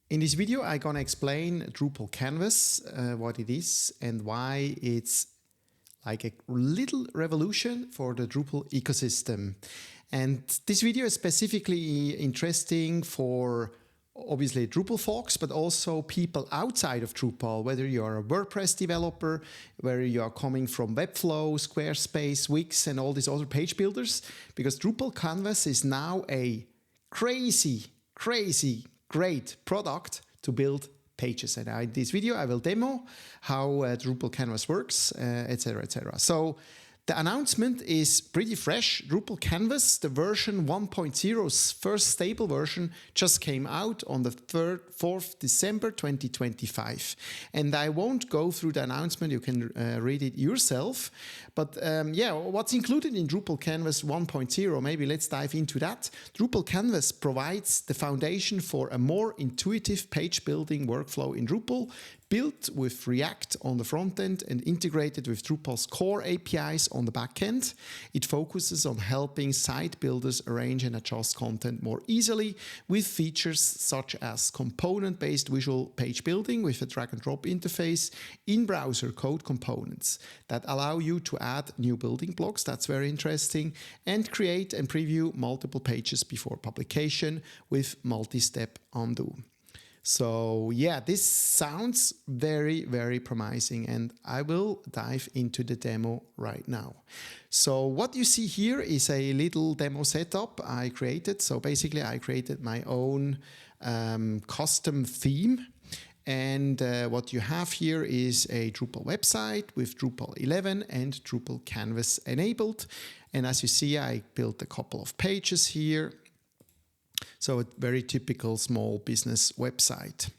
In this video, I'm gonna explain Drupal Canvas, what it is and why it's like a little revolution for the Drupal ecosystem. And this video is specifically interesting for obviously Drupal folks, but also people outside of Drupal, whether you're a WordPress developer, whether you are coming from Webflow, Squarespace, Wix, and all these other page builders, because Drupal Canvas is now a crazy great product to build pages. And in this video, I will demo how Drupal Canvas works, etc., etc. So the announcement is pretty fresh. Drupal Canvas, the version 1.0's first stable version, just came out on the 4th December 2025. And I won't go through the announcement. You can read it yourself. But yeah, what's included in Drupal Canvas 1.0? Maybe let's dive into that. Drupal Canvas provides the foundation for a more intuitive page building workflow in Drupal, built with React on the front end and integrated with Drupal's core APIs on the back end. It focuses on helping site builders arrange and adjust content more easily with features such as component-based visual page building with a drag-and-drop interface, in-browser code components that allow you to add new building blocks, that's very interesting, and create and preview multiple pages before publication with multi-step undo. So yeah, this sounds very promising, and I will dive into the demo right now. So what you see here is a little demo setup I created. So basically I created my own custom theme. And what you have here is a Drupal website with Drupal 11 and Drupal Canvas enabled. And as you see, I built a couple of pages here. So a very typical small business website.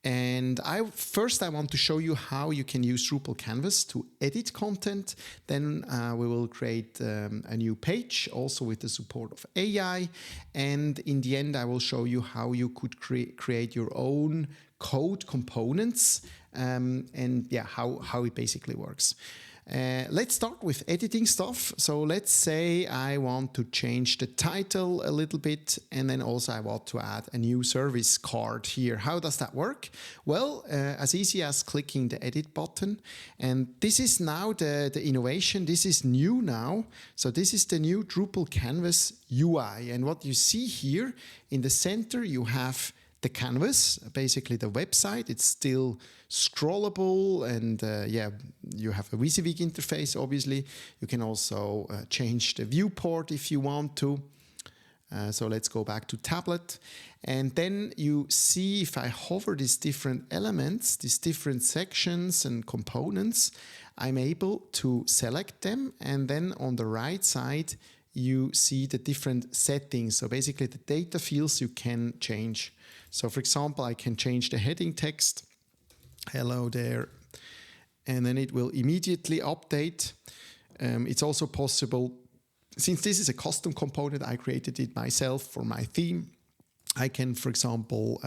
And first I want to show you how you can use Drupal Canvas to edit content. Then we will create a new page, also with the support of AI. And in the end, I will show you how you could create your own code components and yeah, how it basically works. Let's start with editing stuff. So let's say I want to change the title a little bit, and then also I want to add a new service card here. How does that work? Well, as easy as clicking the edit button. And this is now the innovation. This is new now. So this is the new Drupal Canvas UI. And what you see here in the center, you have the canvas, basically the website. It's still scrollable, and yeah, you have a WYSIWYG interface, obviously. You can also change the viewport if you want to. So let's go back to tablet. And then you see, if I hover these different elements, these different sections and components, I'm able to select them. And then on the right side, you see the different settings. So basically the data fields you can change. So for example, I can change the heading text, hello there, and then it will immediately update. It's also possible, since this is a custom component, I created it myself for my theme. I can, for example,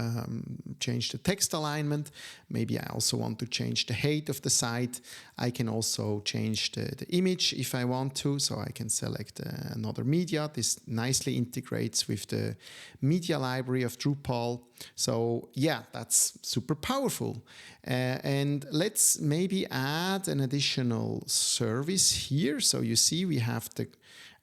change the text alignment. Maybe I also want to change the height of the site. I can also change the image if I want to. So I can select another media. This nicely integrates with the media library of Drupal. So yeah, that's super powerful. And let's maybe add an additional service here. So you see we have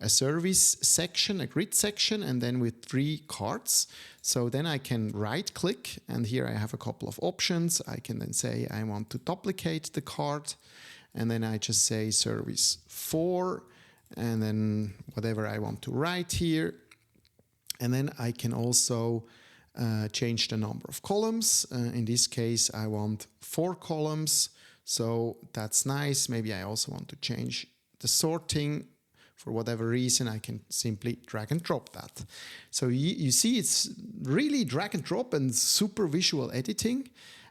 a service section, a grid section, and then with 3 cards. So then I can right click, and here I have a couple of options. I can then say I want to duplicate the card, and then I just say service 4, and then whatever I want to write here. And then I can also change the number of columns. In this case, I want 4 columns. So that's nice. Maybe I also want to change the sorting. For whatever reason, I can simply drag and drop that. So you see, it's really drag and drop and super visual editing.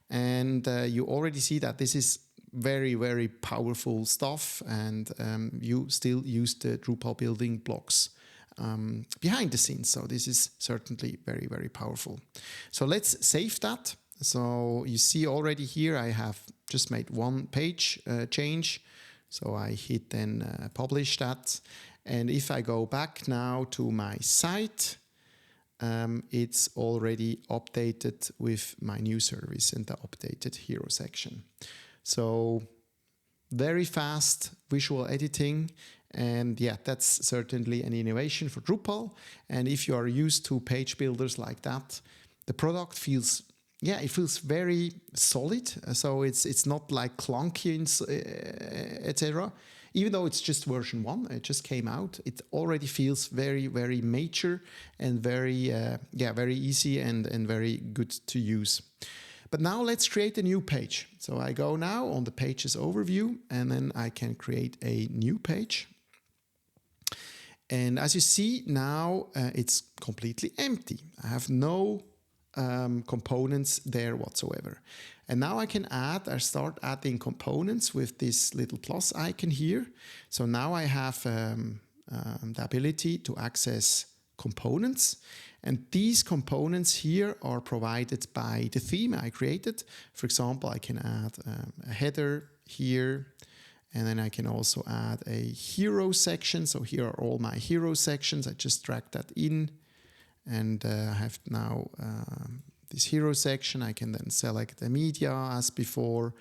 And you already see that this is very powerful stuff. And you still use the Drupal building blocks behind the scenes. So this is certainly very powerful. So let's save that. So you see already here, I have just made one page change. So I hit then publish that. And if I go back now to my site, it's already updated with my new service and the updated hero section. So very fast visual editing, and yeah, that's certainly an innovation for Drupal. And if you are used to page builders like that, the product feels, yeah, it feels very solid. So it's not like clunky, etc. Even though it's just version 1, it just came out, it already feels very, very mature and very, very easy and very good to use. But now let's create a new page. So I go now on the pages overview, and then I can create a new page. And as you see now, it's completely empty. I have no components there whatsoever. And now I can add, I start adding components with this little plus icon here. So now I have the ability to access components. And these components here are provided by the theme I created. For example, I can add a header here, and then I can also add a hero section. So here are all my hero sections. I just drag that in, and I have now this hero section. I can then select the media as before.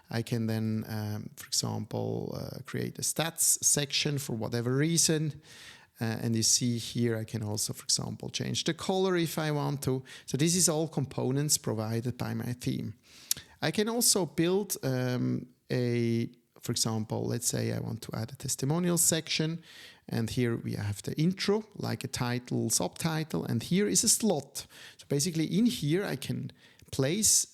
I can then, for example, create a stats section for whatever reason. And you see here, I can also, for example, change the color if I want to. So this is all components provided by my theme. I can also build for example, let's say I want to add a testimonial section. And here we have the intro, like a title, subtitle, and here is a slot. So basically in here, I can place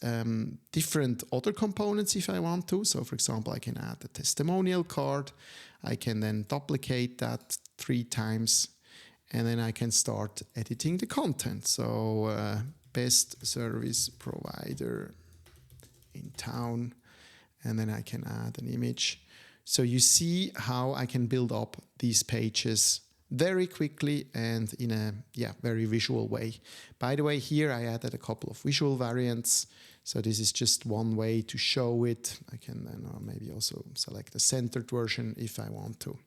different other components if I want to. So for example, I can add a testimonial card. I can then duplicate that 3 times, and then I can start editing the content. So best service provider in town, and then I can add an image. So you see how I can build up these pages very quickly and in a very visual way. By the way, here I added a couple of visual variants. So this is just one way to show it. I can then maybe also select a centered version if I want to.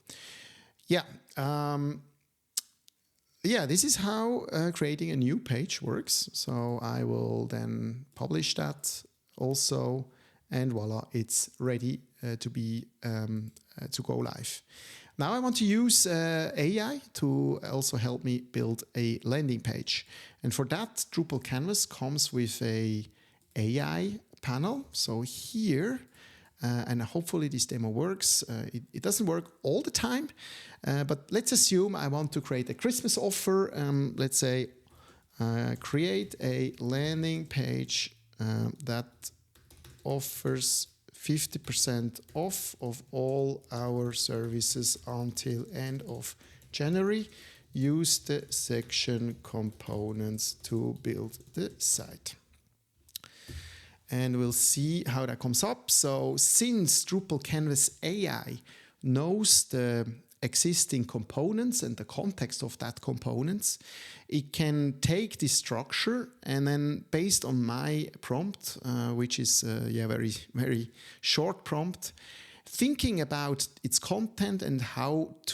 This is how creating a new page works. So I will then publish that also, and voila, it's ready to go live. Now I want to use AI to also help me build a landing page. And for that, Drupal Canvas comes with a AI panel. So here, and hopefully this demo works. It doesn't work all the time, but let's assume I want to create a Christmas offer. Let's say create a landing page that offers 50% off of all our services until end of January. Use the section components to build the site. And we'll see how that comes up. So since Drupal Canvas AI knows the existing components and the context of that components, it can take this structure and then based on my prompt, which is very, very short prompt, thinking about its content and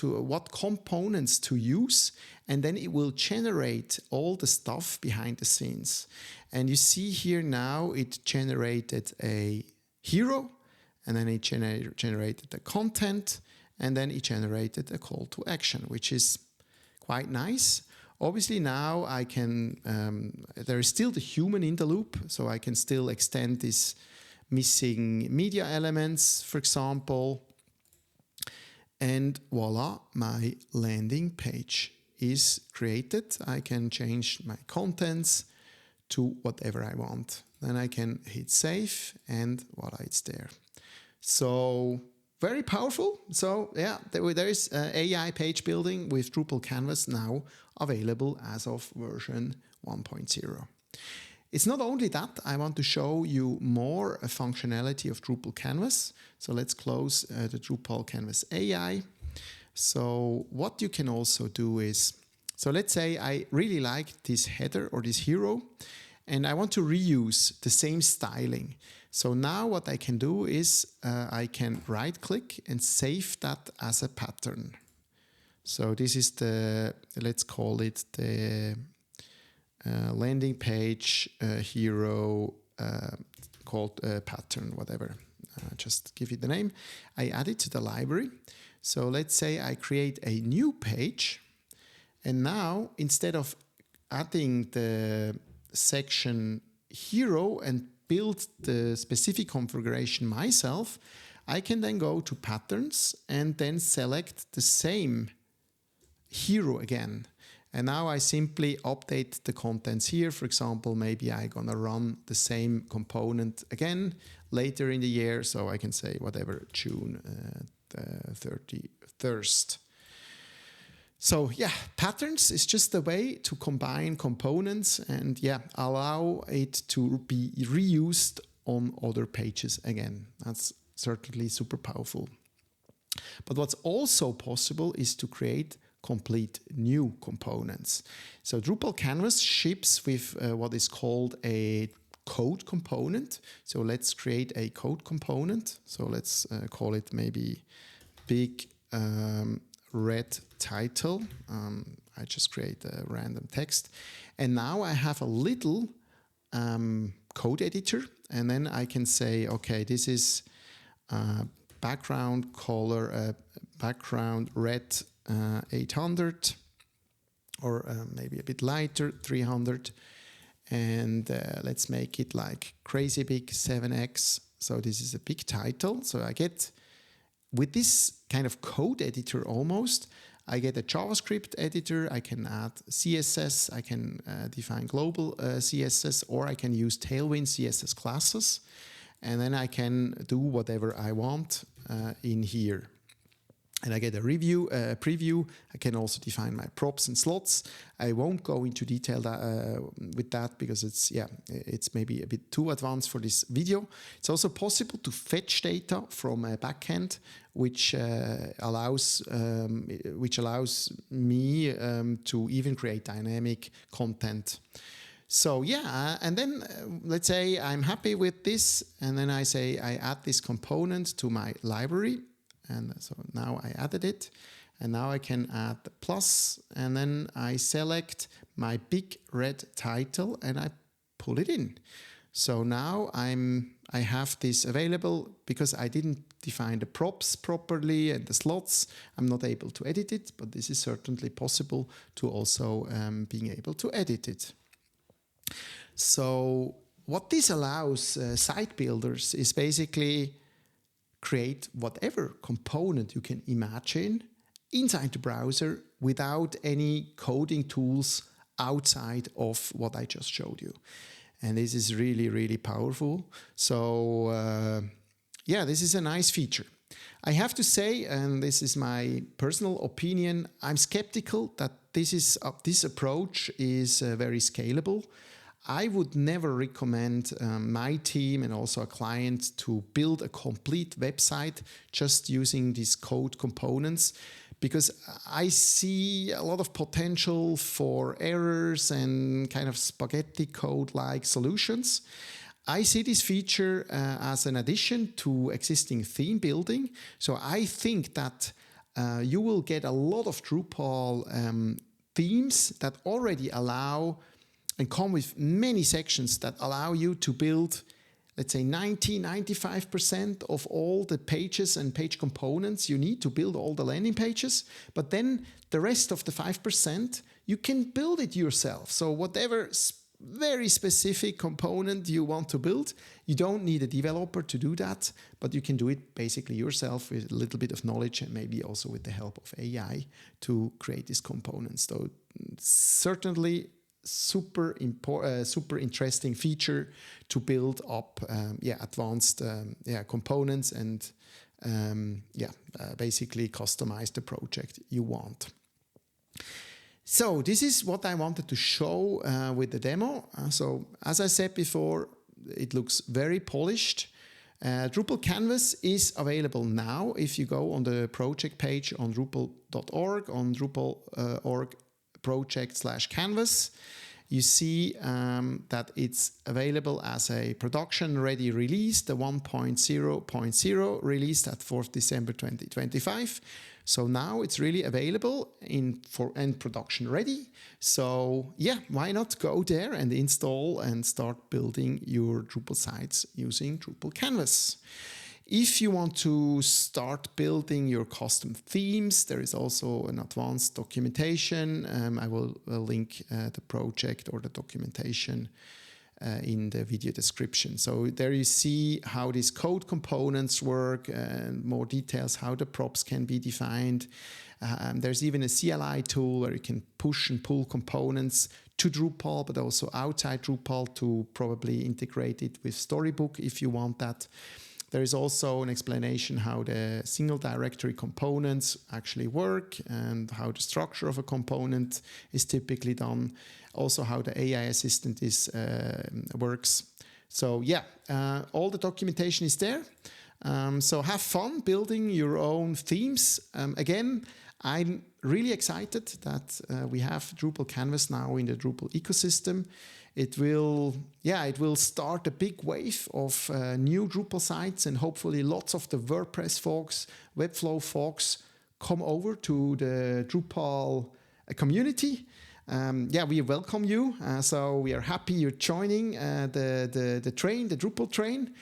what components to use, and then it will generate all the stuff behind the scenes. And you see here now it generated a hero, and then it generated the content, and then it generated a call to action, which is quite nice. Obviously now I can, there is still the human in the loop, so I can still extend this missing media elements, for example. And voila, my landing page is created. I can change my contents to whatever I want. Then I can hit save and voila, it's there. So very powerful. So yeah, there is AI page building with Drupal Canvas now available as of version 1.0. It's not only that, I want to show you more functionality of Drupal Canvas. So let's close the Drupal Canvas AI. So what you can also do is, so let's say I really like this header or this hero, and I want to reuse the same styling. So now what I can do is I can right click and save that as a pattern. So this is the, let's call it the landing page hero called pattern, whatever. Just give it the name. I add it to the library. So let's say I create a new page. And now, instead of adding the section hero and build the specific configuration myself, I can then go to patterns and then select the same hero again. And now I simply update the contents here. For example, maybe I'm gonna run the same component again later in the year. So I can say whatever, June the 31st. So yeah, patterns is just a way to combine components and yeah, allow it to be reused on other pages again. That's certainly super powerful. But what's also possible is to create complete new components. So Drupal Canvas ships with what is called a code component. So let's create a code component. So let's call it maybe big red title. I just create a random text. And now I have a little code editor. And then I can say, okay, this is background color, background red 800, or maybe a bit lighter, 300. And let's make it like crazy big 7x. So this is a big title. So I get, with this kind of code editor almost, I get a JavaScript editor, I can add CSS, I can define global CSS, or I can use Tailwind CSS classes. And then I can do whatever I want in here. And I get a preview. I can also define my props and slots. I won't go into detail with that because it's maybe a bit too advanced for this video. It's also possible to fetch data from a backend, which allows me to even create dynamic content. So yeah, and then let's say I'm happy with this, and then I say I add this component to my library. And so now I added it, and now I can add the plus, and then I select my big red title and I pull it in. So now I have this available because I didn't define the props properly and the slots. I'm not able to edit it, but this is certainly possible to also being able to edit it. So what this allows site builders is basically create whatever component you can imagine inside the browser without any coding tools outside of what I just showed you. And this is really, really powerful. So yeah, this is a nice feature. I have to say, and this is my personal opinion, I'm skeptical that this approach is very scalable. I would never recommend my team and also a client to build a complete website just using these code components, because I see a lot of potential for errors and kind of spaghetti code-like solutions. I see this feature as an addition to existing theme building. So I think that you will get a lot of Drupal themes that already allow and come with many sections that allow you to build, let's say 95% of all the pages and page components you need to build all the landing pages. But then the rest of the 5%, you can build it yourself. So whatever very specific component you want to build, you don't need a developer to do that, but you can do it basically yourself with a little bit of knowledge and maybe also with the help of AI to create these components. So certainly super interesting feature to build up advanced components and basically customize the project you want. So this is what I wanted to show with the demo. So as I said before, it looks very polished. Drupal Canvas is available now if you go on the project page on Drupal.org, on Drupal.org project/canvas. You see that it's available as a production-ready release, the 1.0.0 released at 4th December 2025. So now it's really available and production ready. So yeah, why not go there and install and start building your Drupal sites using Drupal Canvas. If you want to start building your custom themes, there is also an advanced documentation. I will link the project or the documentation in the video description. So there you see how these code components work and more details, how the props can be defined. There's even a CLI tool where you can push and pull components to Drupal, but also outside Drupal to probably integrate it with Storybook if you want that. There is also an explanation how the single directory components actually work and how the structure of a component is typically done. Also how the AI assistant works. So yeah, all the documentation is there. So have fun building your own themes. Again, I'm really excited that we have Drupal Canvas now in the Drupal ecosystem. It will start a big wave of new Drupal sites, and hopefully lots of the WordPress folks, Webflow folks come over to the Drupal community. We welcome you. So we are happy you're joining the train, the Drupal train.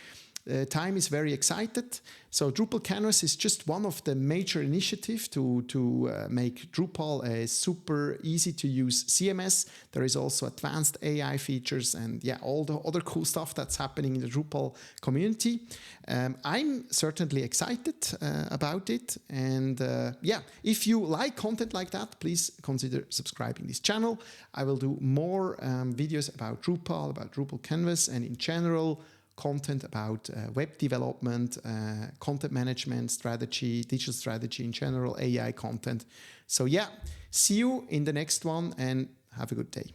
Time is very excited. So Drupal Canvas is just one of the major initiatives to make Drupal a super easy to use CMS. There is also advanced AI features and all the other cool stuff that's happening in the Drupal community. I'm certainly excited about it. And if you like content like that, please consider subscribing this channel. I will do more videos about Drupal Canvas, and in general, content about web development, content management strategy, digital strategy in general, AI content. So yeah, see you in the next one and have a good day.